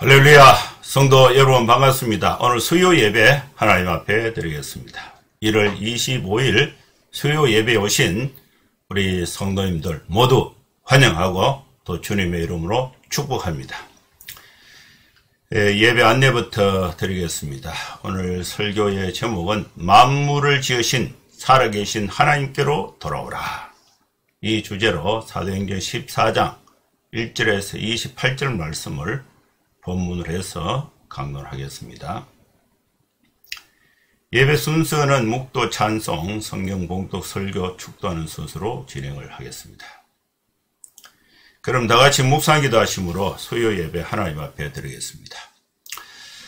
할렐루야, 성도 여러분 반갑습니다. 오늘 수요 예배 하나님 앞에 드리겠습니다. 1월 25일 수요 예배에 오신 우리 성도님들 모두 환영하고 또 주님의 이름으로 축복합니다. 예배 안내부터 드리겠습니다. 오늘 설교의 제목은 만물을 지으신 살아계신 하나님께로 돌아오라. 이 주제로 사도행전 14장 1절에서 28절 말씀을 본문을 해서 강론하겠습니다. 예배 순서는 묵도 찬송, 성경 봉독, 설교, 축도하는 순서로 진행을 하겠습니다. 그럼 다같이 묵상기도 하심으로 수요 예배 하나님 앞에 드리겠습니다.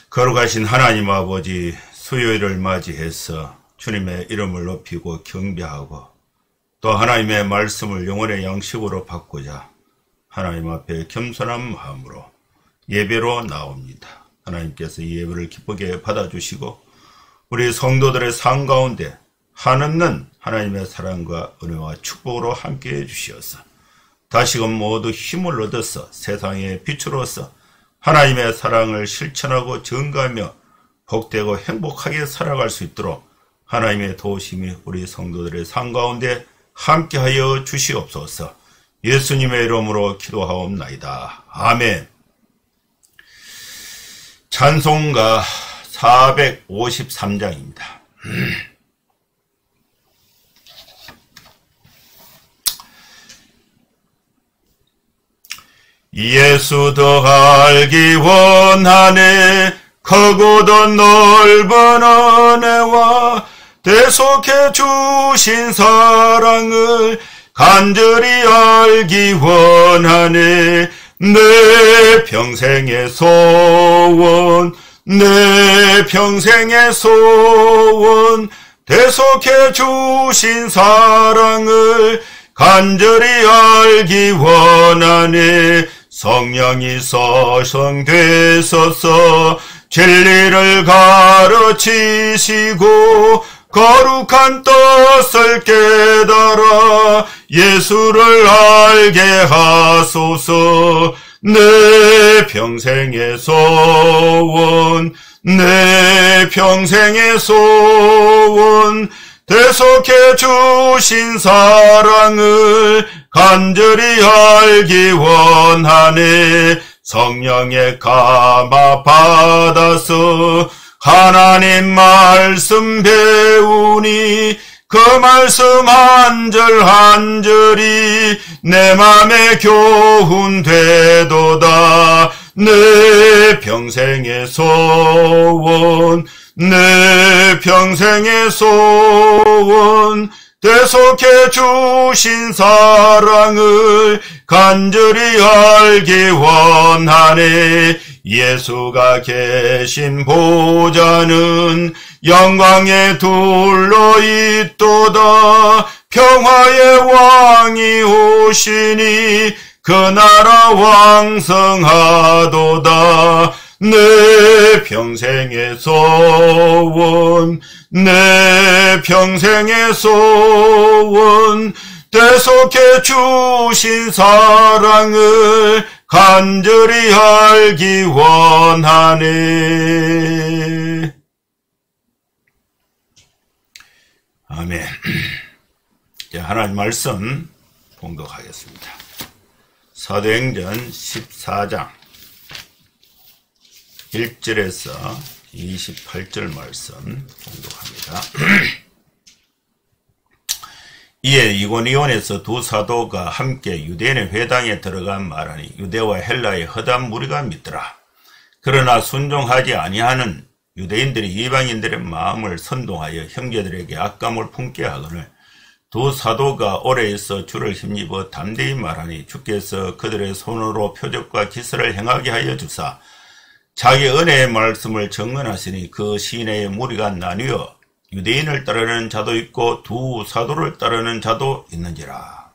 거룩하신 하나님 아버지, 수요일을 맞이해서 주님의 이름을 높이고 경배하고 또 하나님의 말씀을 영혼의 양식으로 받고자 하나님 앞에 겸손한 마음으로 예배로 나옵니다. 하나님께서 이 예배를 기쁘게 받아주시고 우리 성도들의 삶 가운데 한없는 하나님의 사랑과 은혜와 축복으로 함께해 주시어서 다시금 모두 힘을 얻어서 세상의 빛으로서 하나님의 사랑을 실천하고 증거하며 복되고 행복하게 살아갈 수 있도록 하나님의 도우심이 우리 성도들의 삶 가운데 함께하여 주시옵소서. 예수님의 이름으로 기도하옵나이다. 아멘. 찬송가 453장입니다. 예수 더 알기 원하네. 크고도 넓은 은혜와 대속해 주신 사랑을 간절히 알기 원하네. 내 평생의 소원, 내 평생의 소원, 대속해 주신 사랑을 간절히 알기 원하네. 성령이 서성되소서 진리를 가르치시고 거룩한 뜻을 깨달아 예수를 알게 하소서. 내 평생의 소원, 내 평생의 소원, 대속해 주신 사랑을 간절히 알기 원하네. 성령의 감화 받아서 하나님 말씀 배우니 그 말씀 한 절 한 절이 내 맘에 교훈되도다. 내 평생의 소원, 내 평생의 소원, 대속해 주신 사랑을 간절히 알기 원하네. 예수가 계신 보좌는 영광의 둘러 있도다. 평화의 왕이 오시니 그 나라 왕성하도다. 내 평생의 소원, 내 평생의 소원, 대속해 주신 사랑을 간절히 알기 원하네. 아멘. 하나님 말씀 봉독하겠습니다. 사도행전 14장 1절에서 28절 말씀 봉독합니다. 이에 이고니온에서 두 사도가 함께 유대인의 회당에 들어간 말하니 유대와 헬라의 허다한 무리가 믿더라. 그러나 순종하지 아니하는 유대인들이 이방인들의 마음을 선동하여 형제들에게 악감을 품게 하거늘 두 사도가 오래 있어 주를 힘입어 담대히 말하니 주께서 그들의 손으로 표적과 기사를 행하게 하여 주사 자기 은혜의 말씀을 증언하시니 그 시내의 무리가 나뉘어 유대인을 따르는 자도 있고 두 사도를 따르는 자도 있는지라.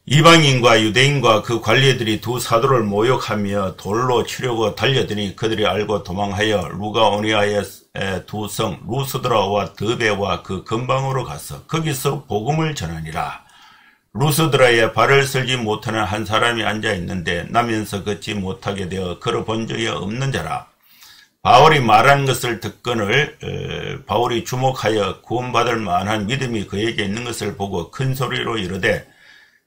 이방인과 유대인과 그 관리들이 두 사도를 모욕하며 돌로 치려고 달려드니 그들이 알고 도망하여 루가오니아의 두 성 루스드라와 드베와 그 근방으로 가서 거기서 복음을 전하니라. 루스드라에 발을 쓸지 못하는 한 사람이 앉아있는데 나면서 걷지 못하게 되어 걸어본 적이 없는 자라. 바울이 말한 것을 듣거늘 바울이 주목하여 구원받을 만한 믿음이 그에게 있는 것을 보고 큰 소리로 이르되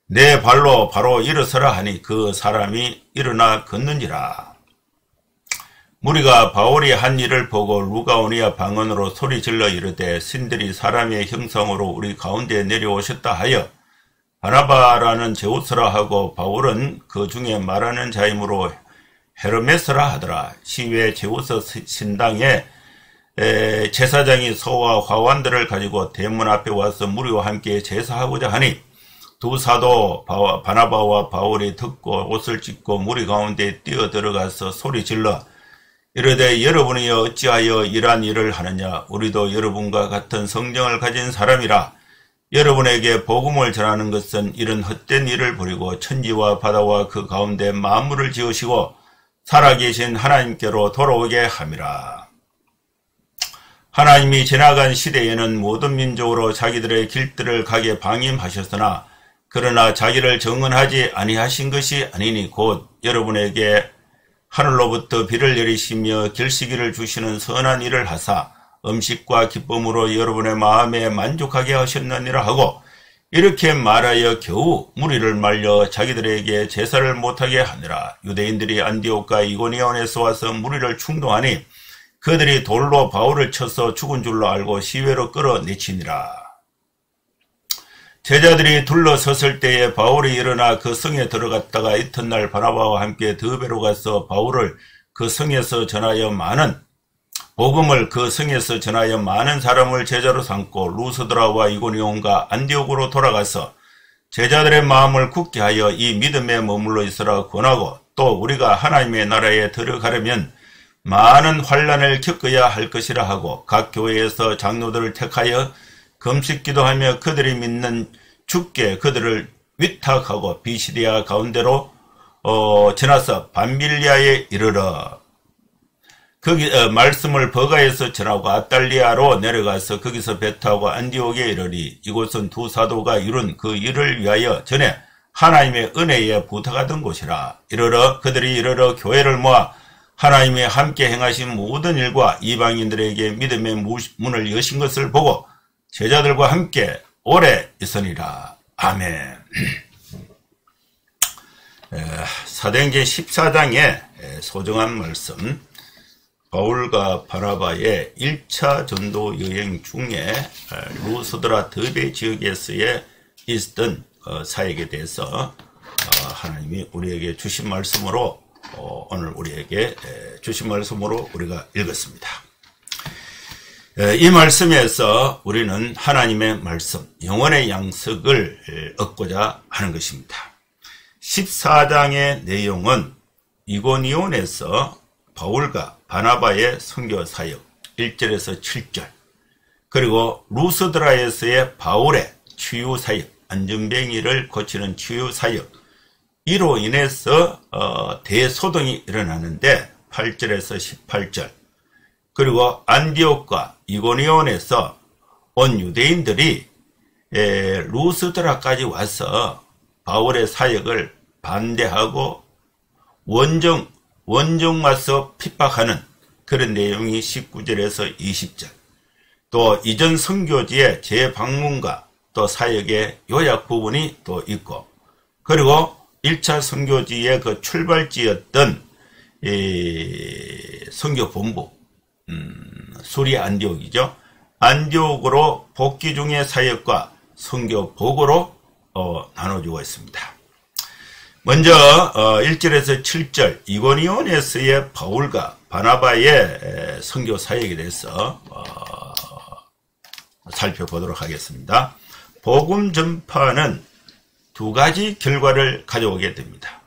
내 발로 바로 일어서라 하니 그 사람이 일어나 걷는지라. 무리가 바울이 한 일을 보고 루가오니아 방언으로 소리질러 이르되 신들이 사람의 형상으로 우리 가운데 내려오셨다 하여 바나바라는 제우스라 하고 바울은 그 중에 말하는 자이므로 헤르메스라 하더라. 시외 제우스 신당에 제사장이 소와 화환들을 가지고 대문 앞에 와서 무리와 함께 제사하고자 하니 두 사도 바나바와 바울이 듣고 옷을 찢고 무리 가운데 뛰어들어가서 소리질러 이르되 여러분이 어찌하여 이러한 일을 하느냐. 우리도 여러분과 같은 성령을 가진 사람이라. 여러분에게 복음을 전하는 것은 이런 헛된 일을 버리고 천지와 바다와 그 가운데 만물을 지으시고 살아계신 하나님께로 돌아오게 함이라. 하나님이 지나간 시대에는 모든 민족으로 자기들의 길들을 가게 방임하셨으나 그러나 자기를 정언하지 아니하신 것이 아니니 곧 여러분에게 하늘로부터 비를 내리시며 길시기를 주시는 선한 일을 하사 음식과 기쁨으로 여러분의 마음에 만족하게 하셨느니라 하고 이렇게 말하여 겨우 무리를 말려 자기들에게 제사를 못하게 하니라. 유대인들이 안디옥과 이고니온에서 와서 무리를 충동하니 그들이 돌로 바울을 쳐서 죽은 줄로 알고 시외로 끌어내치니라. 제자들이 둘러섰을 때에 바울이 일어나 그 성에 들어갔다가 이튿날 바나바와 함께 드베로 가서 바울을 그 성에서 전하여 복음을 그 성에서 전하여 많은 사람을 제자로 삼고 루스드라와 이고니온과 안디옥으로 돌아가서 제자들의 마음을 굳게 하여 이 믿음에 머물러 있으라 권하고 또 우리가 하나님의 나라에 들어가려면 많은 환난을 겪어야 할 것이라 하고 각 교회에서 장로들을 택하여 금식기도하며 그들이 믿는 주께 그들을 위탁하고 비시디아 가운데로 지나서 밤빌리아에 이르러 거기 말씀을 버가에서 전하고 아달리아로 내려가서 거기서 배 타고 안디옥에 이르리. 이곳은 두 사도가 이룬 그 일을 위하여 전에 하나님의 은혜에 부탁하던 곳이라. 그들이 이르러 교회를 모아 하나님의 함께 행하신 모든 일과 이방인들에게 믿음의 문을 여신 것을 보고 제자들과 함께 오래 있으니라. 아멘. 사도행전 14장의 소중한 말씀, 바울과 바나바의 1차 전도 여행 중에 루스드라 더베 지역에서의 있었던 사역에 대해서 하나님이 우리에게 주신 말씀으로 오늘 우리에게 주신 말씀으로 우리가 읽었습니다. 이 말씀에서 우리는 하나님의 말씀, 영원의 양식을 얻고자 하는 것입니다. 14장의 내용은 이고니온에서 바울과 바나바의 선교 사역 1절에서 7절, 그리고 루스드라에서의 바울의 치유 사역, 안전뱅이를 고치는 치유 사역, 이로 인해서 대소동이 일어나는데 8절에서 18절, 그리고 안디옥과 이고니온에서 온 유대인들이 루스드라까지 와서 바울의 사역을 반대하고 원정 와서 핍박하는 그런 내용이 19절에서 20절, 또 이전 선교지의 재방문과 또 사역의 요약 부분이 또 있고, 그리고 1차 선교지의 그 출발지였던 선교본부, 수리 안디옥이죠. 안디옥으로 복귀 중의 사역과 선교 보고로 나눠주고 있습니다. 먼저 1절에서 7절 이고니온에서의 바울과 바나바의 선교 사역에 대해서 살펴보도록 하겠습니다. 복음 전파는 두 가지 결과를 가져오게 됩니다.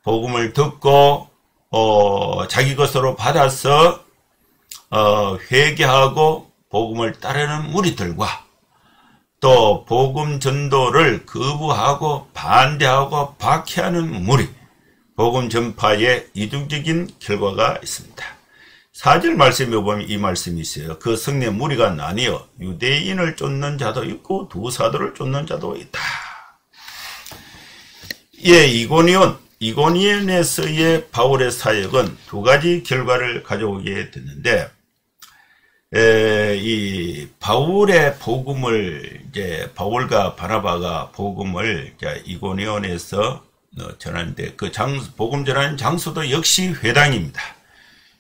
복음을 듣고 자기 것으로 받아서 회개하고 복음을 따르는 무리들과 또 복음 전도를 거부하고 반대하고 박해하는 무리, 복음 전파에 이중적인 결과가 있습니다. 4절 말씀에 보면 이 말씀이 있어요. 그 성내 무리가 나뉘어 유대인을 쫓는 자도 있고 두 사도를 쫓는 자도 있다. 예, 이고니온에서의 바울의 사역은 두 가지 결과를 가져오게 됐는데, 이 바울의 복음을 이제 바울과 바나바가 복음을 이고니온에서 전하는데 그 복음 전하는 장소도 역시 회당입니다.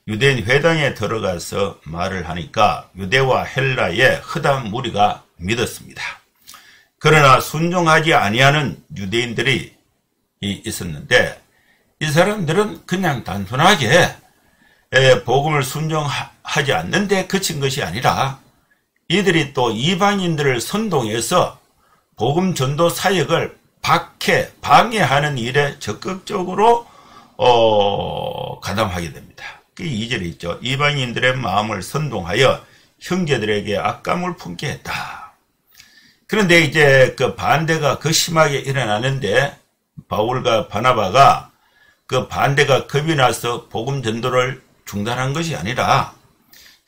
유대인 회당에 들어가서 말을 하니까 유대와 헬라의 허다한 무리가 믿었습니다. 그러나 순종하지 아니하는 유대인들이 있었는데 이 사람들은 그냥 단순하게 복음을 순종하지 않는데 그친 것이 아니라 이들이 또 이방인들을 선동해서 복음 전도 사역을 방해하는 일에 적극적으로 가담하게 됩니다. 그 2절에 있죠. 이방인들의 마음을 선동하여 형제들에게 악감을 품게 했다. 그런데 이제 그 반대가 그 심하게 일어나는데 바울과 바나바가 그 반대가 겁이 나서 복음 전도를 중단한 것이 아니라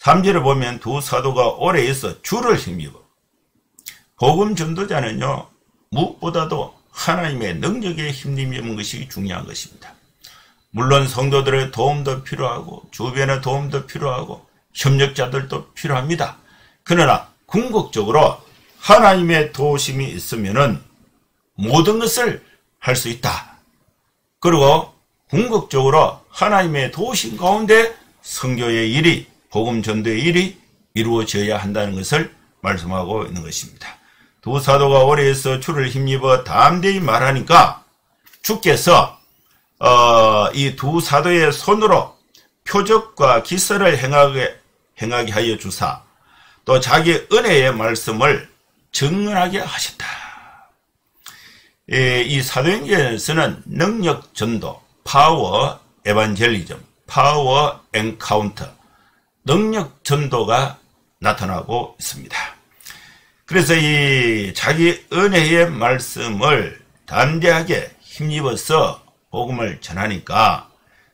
3절에 보면 두 사도가 오래 있어 주를 힘입어. 복음 전도자는요 무엇보다도 하나님의 능력에 힘입는 것이 중요한 것입니다. 물론 성도들의 도움도 필요하고 주변의 도움도 필요하고 협력자들도 필요합니다. 그러나 궁극적으로 하나님의 도우심이 있으면은 모든 것을 할 수 있다. 그리고 궁극적으로 하나님의 도우심 가운데 선교의 일이 복음 전도의 일이 이루어져야 한다는 것을 말씀하고 있는 것입니다. 두 사도가 오래 있어 주를 힘입어 담대히 말하니까 주께서 이 두 사도의 손으로 표적과 기사를 행하게 하여 주사 또 자기 은혜의 말씀을 증언하게 하셨다. 이 사도행전에서는 능력 전도, 파워 에반젤리즘, 파워 엔카운터, 능력 전도가 나타나고 있습니다. 그래서 이 자기 은혜의 말씀을 담대하게 힘입어서 복음을 전하니까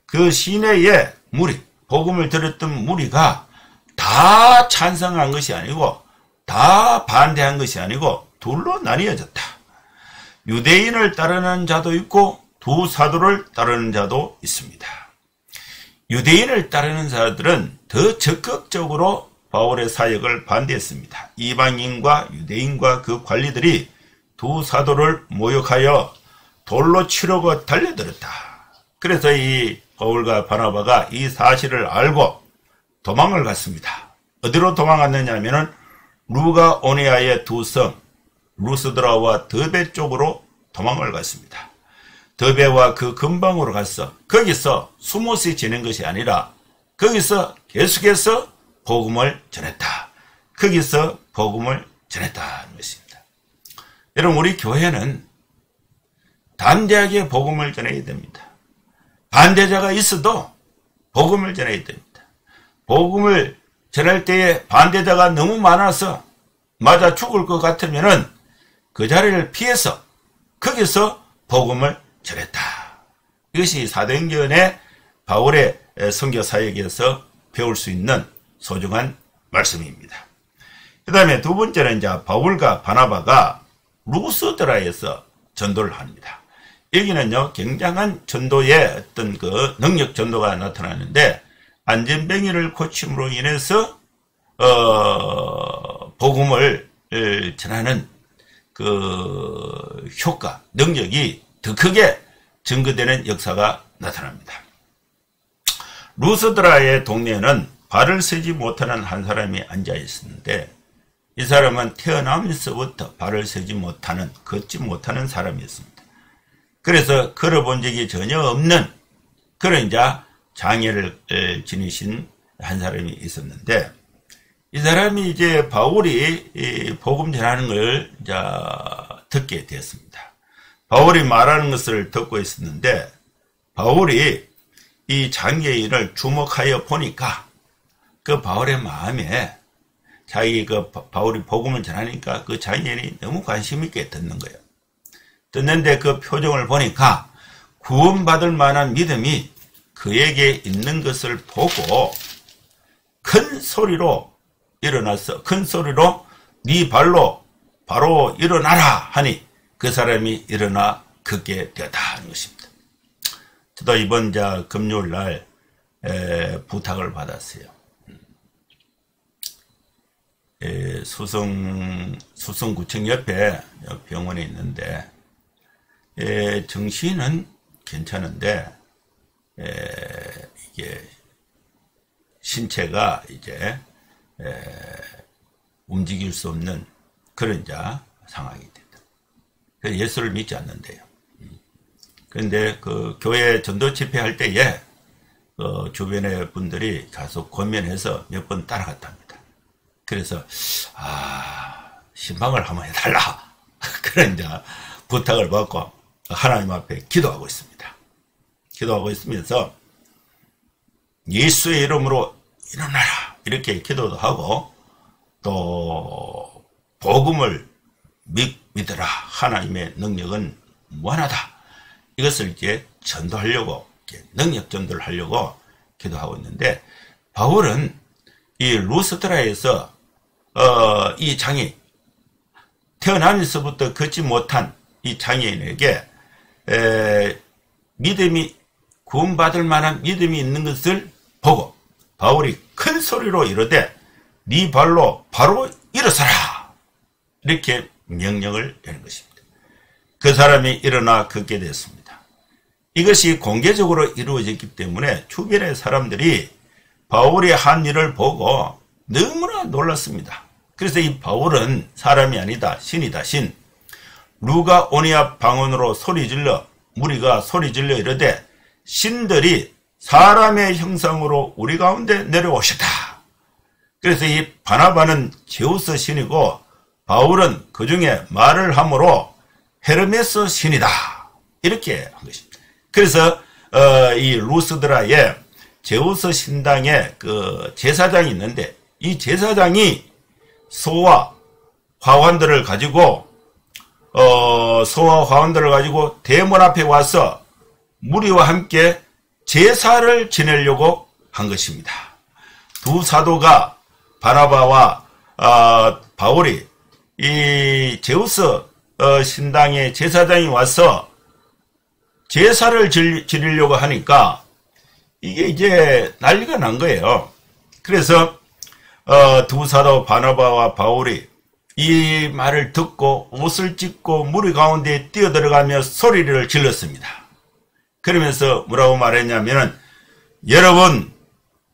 그 시내의 무리, 복음을 들었던 무리가 다 찬성한 것이 아니고 다 반대한 것이 아니고 둘로 나뉘어졌다. 유대인을 따르는 자도 있고 두 사도를 따르는 자도 있습니다. 유대인을 따르는 자들은 더 적극적으로 바울의 사역을 반대했습니다. 이방인과 유대인과 그 관리들이 두 사도를 모욕하여 돌로 치려고 달려들었다. 그래서 이 바울과 바나바가 이 사실을 알고 도망을 갔습니다. 어디로 도망갔느냐 하면은 루가오니아의 두 성 루스드라와 더베 쪽으로 도망을 갔습니다. 더베와 그 근방으로 가서 거기서 숨어서 지낸 것이 아니라 거기서 계속해서 복음을 전했다. 거기서 복음을 전했다는 것입니다. 여러분 우리 교회는 담대하게 복음을 전해야 됩니다. 반대자가 있어도 복음을 전해야 됩니다. 복음을 전할 때에 반대자가 너무 많아서 맞아 죽을 것 같으면은 그 자리를 피해서 거기서 복음을 전했다. 이것이 사도행전의 바울의 선교 사역에서 배울 수 있는 소중한 말씀입니다. 그 다음에 두 번째는 이제 바울과 바나바가 루스드라에서 전도를 합니다. 여기는요 굉장한 전도의 어떤 그 능력 전도가 나타나는데 안전병이를 고침으로 인해서 복음을 전하는 그 효과, 능력이 더 크게 증거되는 역사가 나타납니다. 루스드라의 동네에는 발을 세지 못하는 한 사람이 앉아 있었는데 이 사람은 태어나면서부터 발을 세지 못하는, 걷지 못하는 사람이었습니다. 그래서 걸어본 적이 전혀 없는 그런 장애를 지니신 한 사람이 있었는데 이 사람이 이제 바울이 복음 전하는 걸 듣게 되었습니다. 바울이 말하는 것을 듣고 있었는데 바울이 이 장애인을 주목하여 보니까 그 바울의 마음에 자기 바울이 복음을 전하니까 그 장애인이 너무 관심 있게 듣는 거예요. 듣는데 그 표정을 보니까 구원받을 만한 믿음이 그에게 있는 것을 보고 큰 소리로 일어나서 큰 소리로 네 발로 바로 일어나라 하니 그 사람이 일어나 걷게 되었다 하는 것입니다. 저도 이번 금요일 날 부탁을 받았어요. 수성구청 옆에 병원에 있는데 정신은 괜찮은데 이게 신체가 이제 움직일 수 없는 그런 상황이 된다. 그래서 예수를 믿지 않는데요. 그런데 그 교회 전도 집회할 때에 주변의 분들이 가서 권면해서 몇 번 따라갔답니다. 그래서 신방을 한번 해달라 그런 부탁을 받고 하나님 앞에 기도하고 있습니다. 기도하고 있으면서 예수의 이름으로 일어나라 이렇게 기도도 하고 또 복음을 믿으라 하나님의 능력은 무한하다 이것을 이제 전도하려고 능력 전도를 하려고 기도하고 있는데 바울은 이 루스드라에서 이 장애인 태어나면서부터 걷지 못한 이 장애인에게 믿음이 구원받을 만한 믿음이 있는 것을 보고 바울이 큰 소리로 이르되 네 발로 바로 일어서라 이렇게 명령을 내는 것입니다. 그 사람이 일어나 걷게 됐습니다. 이것이 공개적으로 이루어졌기 때문에 주변의 사람들이 바울이 한 일을 보고 너무나 놀랐습니다. 그래서 이 바울은 사람이 아니다 신이다 신. 루가 오니아 방언으로 소리질러 무리가 소리질러 이르되 신들이 사람의 형상으로 우리 가운데 내려오셨다. 그래서 이 바나바는 제우스 신이고 바울은 그 중에 말을 함으로 헤르메스 신이다 이렇게 한 것입니다. 그래서 이 루스드라에 제우스 신당에 그 제사장이 있는데 이 제사장이 소와 화환들을 가지고 대문 앞에 와서 무리와 함께 제사를 지내려고 한 것입니다. 두 사도가 바나바와 바울이 이 제우스 신당의 제사장이 와서 제사를 지내려고 하니까 이게 이제 난리가 난 거예요. 그래서 두 사도 바나바와 바울이 이 말을 듣고 옷을 찢고 무리 가운데 뛰어들어가며 소리를 질렀습니다. 그러면서 뭐라고 말했냐면은 여러분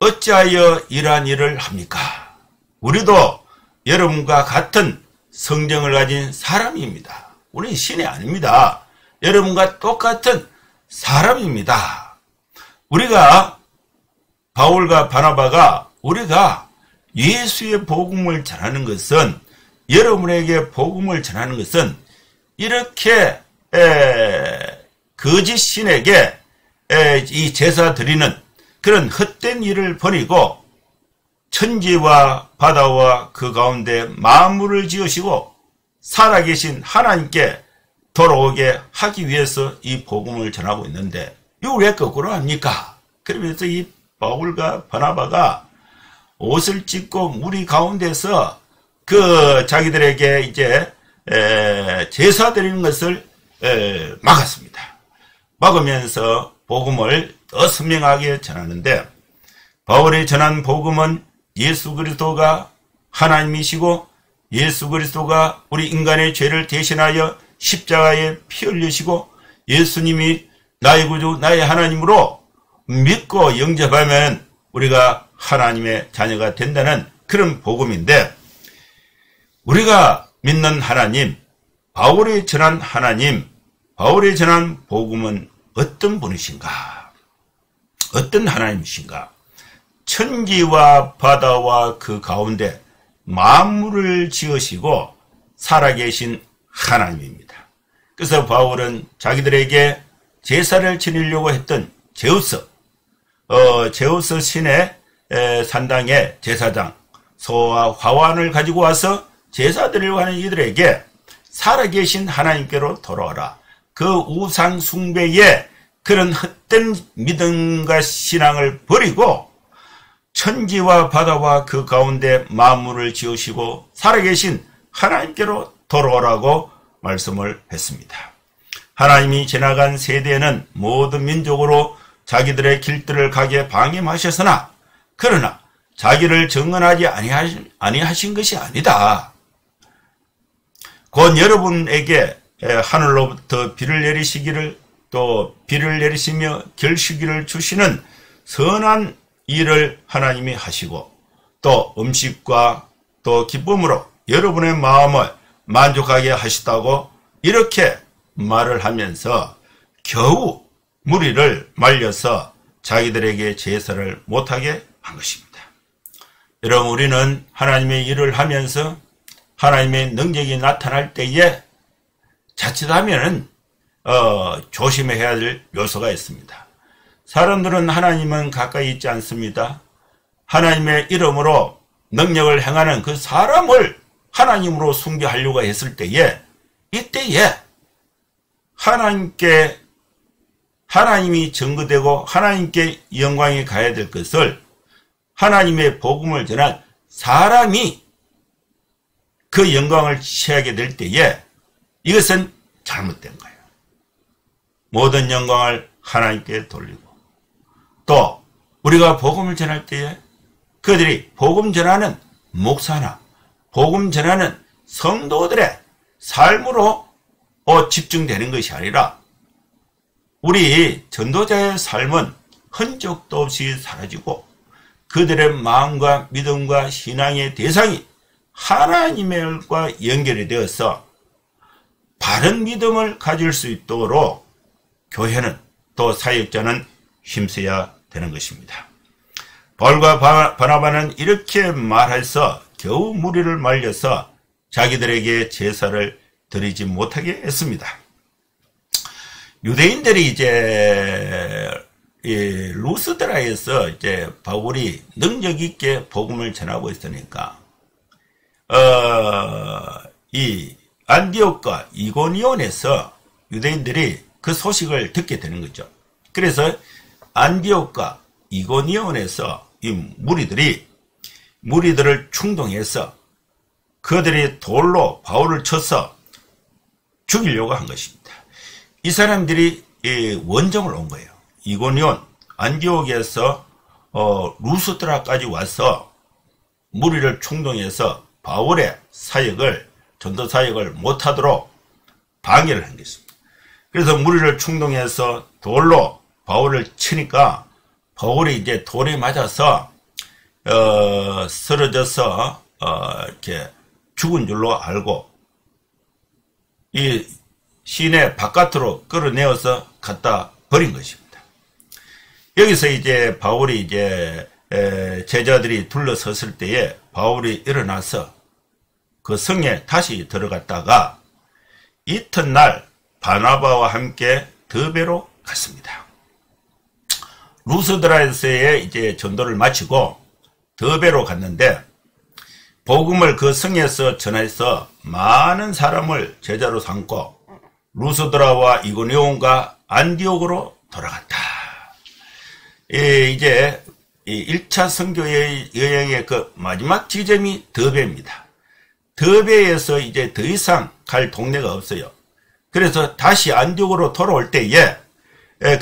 어찌하여 이러한 일을 합니까? 우리도 여러분과 같은 성정을 가진 사람입니다. 우리는 신이 아닙니다. 여러분과 똑같은 사람입니다. 우리가 바울과 바나바가 우리가 예수의 복음을 전하는 것은 여러분에게 복음을 전하는 것은 이렇게 거짓 신에게 이 제사 드리는 그런 헛된 일을 버리고 천지와 바다와 그 가운데 만물을 지으시고 살아계신 하나님께 돌아오게 하기 위해서 이 복음을 전하고 있는데 이거 왜 거꾸로 합니까? 그러면서 이 바울과 바나바가 옷을 찢고 무리 가운데서 그 자기들에게 이제 제사 드리는 것을 막았습니다. 막으면서 복음을 더 선명하게 전하는데 바울이 전한 복음은 예수 그리스도가 하나님이시고 예수 그리스도가 우리 인간의 죄를 대신하여 십자가에 피 흘리시고 예수님이 나의 구주 나의 하나님으로 믿고 영접하면 우리가 하나님의 자녀가 된다는 그런 복음인데 우리가 믿는 하나님, 바울이 전한 하나님, 바울이 전한 복음은 어떤 분이신가? 어떤 하나님이신가? 천지와 바다와 그 가운데 만물을 지으시고 살아계신 하나님입니다. 그래서 바울은 자기들에게 제사를 지내려고 했던 제우스 신의 산당의 제사장 소와 화환을 가지고 와서 제사 드리려고 하는 이들에게 살아계신 하나님께로 돌아와라. 그 우상 숭배의 그런 헛된 믿음과 신앙을 버리고 천지와 바다와 그 가운데 만물을 지으시고 살아계신 하나님께로 돌아오라고 말씀을 했습니다. 하나님이 지나간 세대에는 모든 민족으로 자기들의 길들을 가게 방임하셨으나 그러나 자기를 증언하지 아니하신 것이 아니다. 곧 여러분에게 하늘로부터 비를 내리시기를 또 비를 내리시며 결실기를 주시는 선한 일을 하나님이 하시고 또 음식과 또 기쁨으로 여러분의 마음을 만족하게 하시다고 이렇게 말을 하면서 겨우 무리를 말려서 자기들에게 제사를 못하게 한 것입니다. 여러분, 우리는 하나님의 일을 하면서 하나님의 능력이 나타날 때에 자칫하면 조심해야 될 요소가 있습니다. 사람들은 하나님은 가까이 있지 않습니다. 하나님의 이름으로 능력을 행하는 그 사람을 하나님으로 숭배하려고 했을 때에 이때에 하나님이 증거되고 하나님께 영광이 가야 될 것을 하나님의 복음을 전한 사람이 그 영광을 취하게 될 때에 이것은 잘못된 거예요. 모든 영광을 하나님께 돌리고 또 우리가 복음을 전할 때에 그들이 복음 전하는 목사나 복음 전하는 성도들의 삶으로 집중되는 것이 아니라 우리 전도자의 삶은 흔적도 없이 사라지고 그들의 마음과 믿음과 신앙의 대상이 하나님과 연결이 되어서 바른 믿음을 가질 수 있도록 교회는 또 사역자는 힘써야 되는 것입니다. 바울과 바나바는 이렇게 말해서 겨우 무리를 말려서 자기들에게 제사를 드리지 못하게 했습니다. 유대인들이 이제 루스드라에서 이제 바울이 능력 있게 복음을 전하고 있으니까 이 안디옥과 이고니온에서 유대인들이 그 소식을 듣게 되는 거죠. 그래서 안디옥과 이고니온에서 이 무리들을 충동해서 그들이 돌로 바울을 쳐서 죽이려고 한 것입니다. 이 사람들이 원정을 온 거예요. 이고니온, 안디옥에서 루스드라까지 와서 무리를 충동해서 바울의 전도 사역을 못하도록 방해를 한 것입니다. 그래서 무리를 충동해서 돌로 바울을 치니까 바울이 이제 돌에 맞아서 쓰러져서 이렇게 죽은 줄로 알고 이 시내 바깥으로 끌어내어서 갖다 버린 것입니다. 여기서 이제 바울이 이제 제자들이 둘러섰을 때에 바울이 일어나서 그 성에 다시 들어갔다가 이튿날 바나바와 함께 더베로 갔습니다. 루스드라에서의 이제 전도를 마치고 더베로 갔는데 복음을 그 성에서 전해서 많은 사람을 제자로 삼고 루스드라와 이고니온과 안디옥으로 돌아갔다. 이제 1차 선교의 여행의 그 마지막 지점이 더베입니다. 더베에서 이제 더 이상 갈 동네가 없어요. 그래서 다시 안디옥으로 돌아올 때에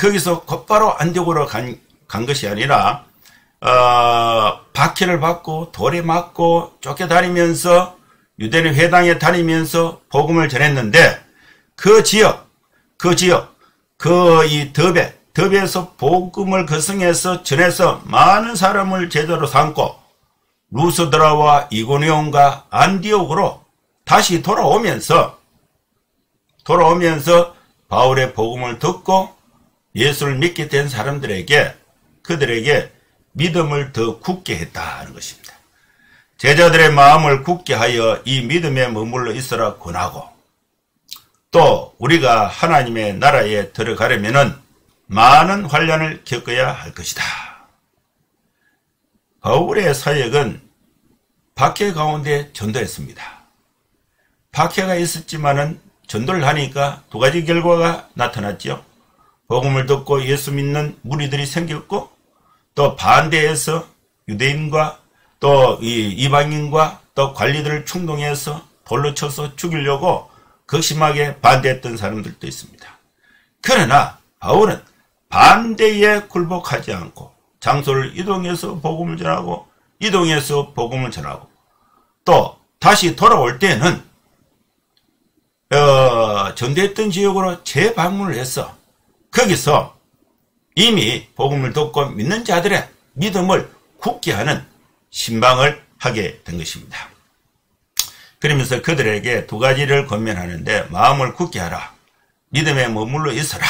거기서 곧바로 안디옥으로 간 것이 아니라 박해를 받고 돌에 맞고 쫓겨다니면서 유대인 회당에 다니면서 복음을 전했는데 이 더베에서 복음을 그 성에서 전해서 많은 사람을 제자로 삼고 루스드라와 이고니온과 안디옥으로 다시 돌아오면서 바울의 복음을 듣고 예수를 믿게 된 그들에게 믿음을 더 굳게 했다는 것입니다. 제자들의 마음을 굳게 하여 이 믿음에 머물러 있으라 권하고 또 우리가 하나님의 나라에 들어가려면은 많은 환난을 겪어야 할 것이다. 바울의 사역은 박해 가운데 전도했습니다. 박해가 있었지만은 전도를 하니까 두 가지 결과가 나타났죠. 복음을 듣고 예수 믿는 무리들이 생겼고 또 반대해서 유대인과 또 이방인과 또 관리들을 충동해서 돌로 쳐서 죽이려고 극심하게 반대했던 사람들도 있습니다. 그러나 바울은 반대에 굴복하지 않고 장소를 이동해서 복음을 전하고 이동해서 복음을 전하고 또 다시 돌아올 때는 전도했던 지역으로 재방문을 해서 거기서 이미 복음을 듣고 믿는 자들의 믿음을 굳게 하는 신방을 하게 된 것입니다. 그러면서 그들에게 두 가지를 권면하는데 마음을 굳게 하라. 믿음에 머물러 있어라.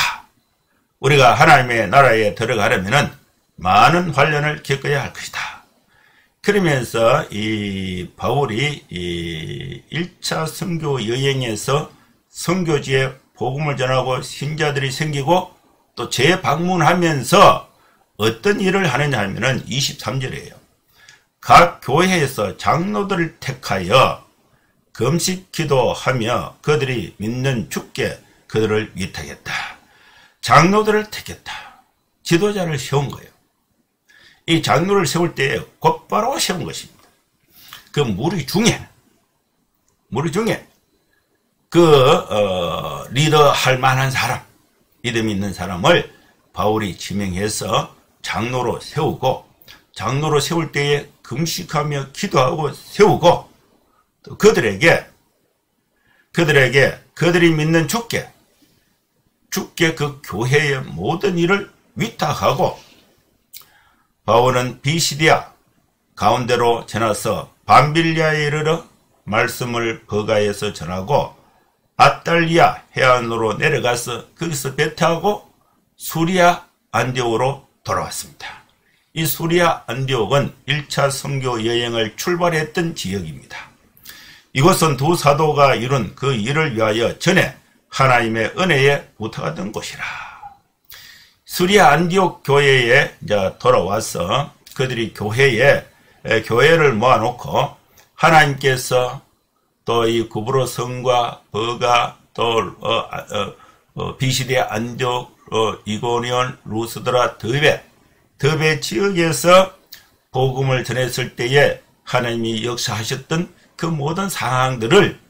우리가 하나님의 나라에 들어가려면 많은 환난을 겪어야 할 것이다. 그러면서 이 바울이 이 1차 선교 여행에서 선교지에 복음을 전하고 신자들이 생기고 또 재방문하면서 어떤 일을 하느냐 하면은 23절이에요. 각 교회에서 장로들을 택하여 금식 기도하며 그들이 믿는 주께 그들을 위탁했다. 장로들을 택했다. 지도자를 세운 거예요. 이 장로를 세울 때 곧바로 세운 것입니다. 그 무리 중에 리더 할 만한 사람, 믿음 있는 사람을 바울이 지명해서 장로로 세우고, 장로로 세울 때에 금식하며 기도하고 세우고, 또 그들에게 그들이 믿는 주께 그 교회의 모든 일을 위탁하고, 바울은 비시디아 가운데로 지나서 밤빌리아에 이르러 말씀을 버가에서 전하고 아탈리아 해안으로 내려가서 거기서 배타하고 수리아 안디옥으로 돌아왔습니다. 이 수리아 안디옥은 1차 선교 여행을 출발했던 지역입니다. 이곳은 두 사도가 이룬 그 일을 위하여 전에 하나님의 은혜에 부탁하던 곳이라. 수리아 안디옥 교회에 이제 돌아와서 그들이 교회를 모아놓고 하나님께서 또 이 구브로 성과 버가 또 비시디아 안디옥 이고니온 루스드라 더베 지역에서 복음을 전했을 때에 하나님이 역사하셨던 그 모든 상황들을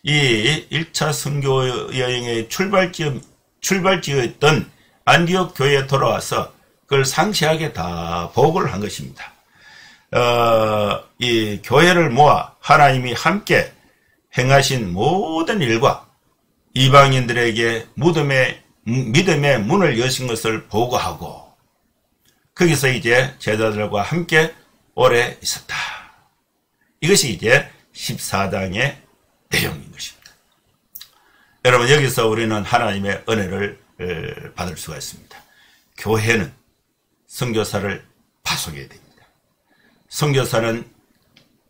이 1차 선교 여행의 출발지였던 안디옥 교회에 돌아와서 그걸 상세하게 다 보고를 한 것입니다. 이 교회를 모아 하나님이 함께 행하신 모든 일과 이방인들에게 믿음의 문을 여신 것을 보고하고 거기서 이제 제자들과 함께 오래 있었다. 이것이 이제 14장의 내용인 것입니다. 여러분, 여기서 우리는 하나님의 은혜를 받을 수가 있습니다. 교회는 선교사를 파송해야 됩니다. 선교사는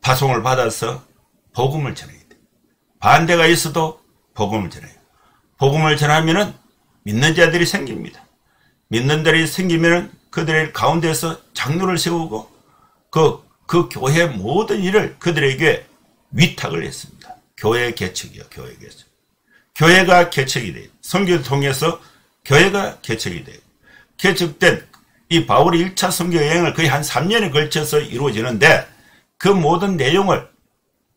파송을 받아서 복음을 전해야 돼요. 반대가 있어도 복음을 전해요. 복음을 전하면은 믿는 자들이 생깁니다. 믿는 자들이 생기면은 그들의 가운데서 장로를 세우고 그 교회 모든 일을 그들에게 위탁을 했습니다. 교회 개척이요, 교회 개척. 교회가 개척이 돼요. 선교를 통해서 교회가 개척이 돼요. 개척된 이 바울이 1차 선교 여행을 거의 한 3년에 걸쳐서 이루어지는데 그 모든 내용을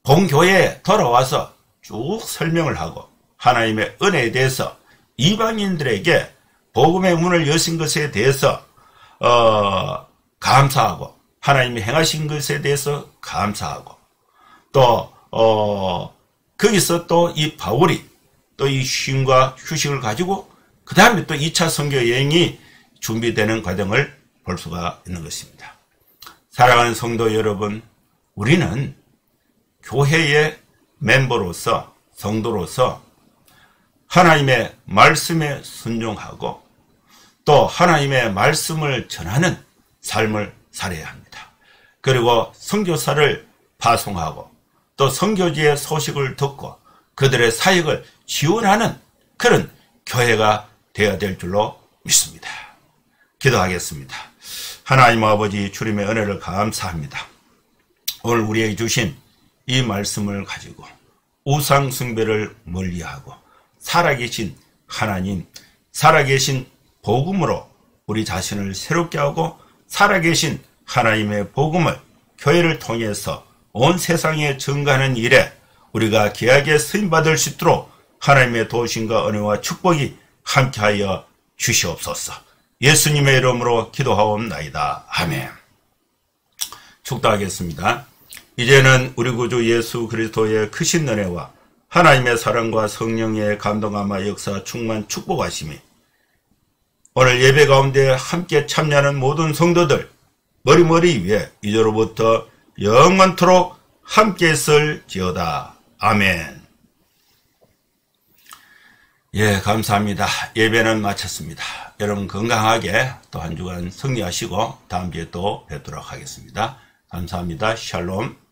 본교회에 돌아와서 쭉 설명을 하고 하나님의 은혜에 대해서 이방인들에게 복음의 문을 여신 것에 대해서 감사하고 하나님이 행하신 것에 대해서 감사하고 또 거기서 또 이 바울이 또 이 쉼과 휴식을 가지고 그 다음에 또 2차 선교 여행이 준비되는 과정을 볼 수가 있는 것입니다. 사랑하는 성도 여러분, 우리는 교회의 멤버로서 성도로서 하나님의 말씀에 순종하고 또 하나님의 말씀을 전하는 삶을 살아야 합니다. 그리고 선교사를 파송하고 또 선교지의 소식을 듣고 그들의 사역을 지원하는 그런 교회가 되어야 될 줄로 믿습니다. 기도하겠습니다. 하나님 아버지, 주님의 은혜를 감사합니다. 오늘 우리에게 주신 이 말씀을 가지고 우상 숭배를 멀리하고 살아계신 하나님, 살아계신 복음으로 우리 자신을 새롭게 하고 살아계신 하나님의 복음을 교회를 통해서 온 세상에 증거하는 일에 우리가 귀하게 쓰임받을 수 있도록 하나님의 도우심과 은혜와 축복이 함께하여 주시옵소서. 예수님의 이름으로 기도하옵나이다. 아멘. 축도하겠습니다. 이제는 우리 구주 예수 그리스도의 크신 은혜와 하나님의 사랑과 성령의 감동함과 역사 충만 축복하심이 오늘 예배 가운데 함께 참여하는 모든 성도들 머리 위에 이제로부터 영원토록 함께 있을지어다. 아멘. 예, 감사합니다. 예배는 마쳤습니다. 여러분 건강하게 또 한 주간 승리하시고 다음 주에 또 뵙도록 하겠습니다. 감사합니다. 샬롬.